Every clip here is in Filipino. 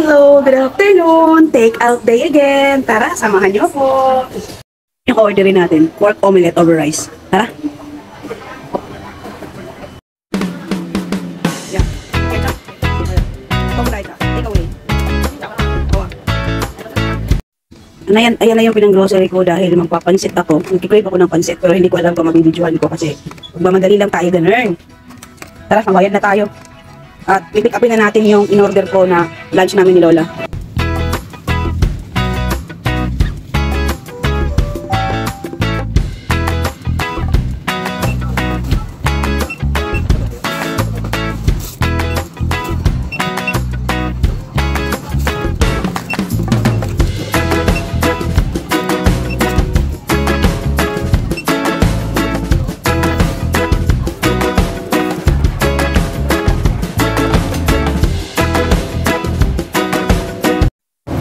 Hello, good afternoon. Take out day again. Tara, samahan niyo ako. Yung orderin natin, pork omelette over rice. Tara. Yeah. Ketchup. Take away. Ayan na yung pinang-grocery ko dahil magpapansit ako. Nagkikrave ako ng pansit pero hindi ko alam kung mabibidyohan ko kasi magmamadali lang tayo ganun. Tara, magbayad na tayo. At pipick upin na natin yung in-order ko na lunch namin ni Lola.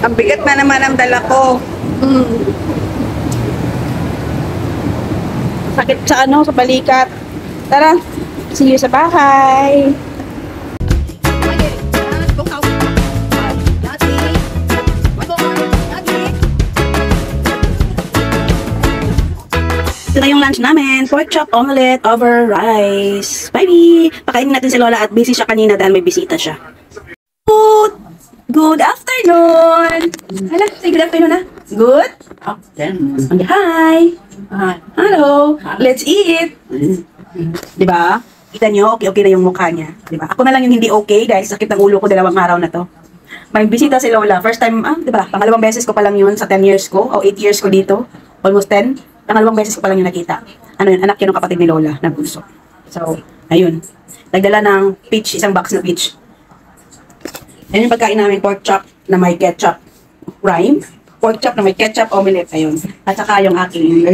Ang bigat na naman ang dala ko. Sakit sa sa balikat. Tara, see you sa bahay. Ito na yung lunch namin. Pork chop omelette over rice. Bye! Pakainin natin si Lola at busy siya kanina dahil may bisita siya. Good afternoon! Hala, say good afternoon na. Good? Afternoon. Hi! Hi. Hello! Let's eat! Diba? Kita nyo, okay na yung mukha niya. Diba? Ako na lang yung hindi okay dahil sakit ng ulo ko 2 araw na to. May bisita si Lola. First time, diba? Pangalawang beses ko pa lang yun sa 10 years ko o 8 years ko dito. Almost 10. Pangalawang beses ko pa lang yung nakita. Ano yun? Anak yun ng kapatid ni Lola na bunso. So, ayun. Nagdala ng peach, isang box na peach. Yan yung pagkain namin, pork chop na may ketchup. Rhyme? Pork chop na may ketchup omelette. Ayun. At saka yung aking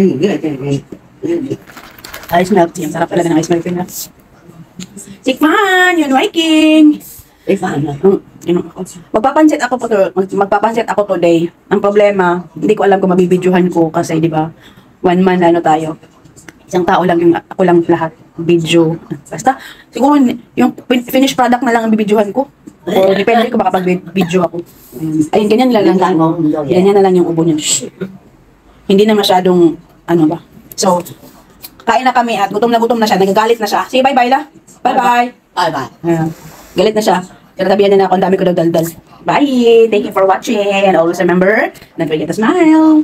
ice milk tea. Ang sarap talaga ng ice milk tea na. Tikman! Yun, Viking! Magpapansit ako today. Ang problema, hindi ko alam kung mabibidyohan ko kasi, di ba, 1 man tayo. Isang tao lang yung ako lang lahat. Video. Basta, siguro yung finished product na lang ang bibidyohan ko. O depende ko baka pag-video ako. Ayun, ganyan lang mo. Ganyan na lang yung ubo niya. Hindi na masyadong, ba. So, kain na kami at gutom na siya. Nagagalit na siya. Sige, bye-bye la. Bye-bye. Bye-bye. Galit na siya. Tinatabihan niya na ako. Ang dami ko daw daldal. Bye! Thank you for watching. And always remember, don't forget to smile.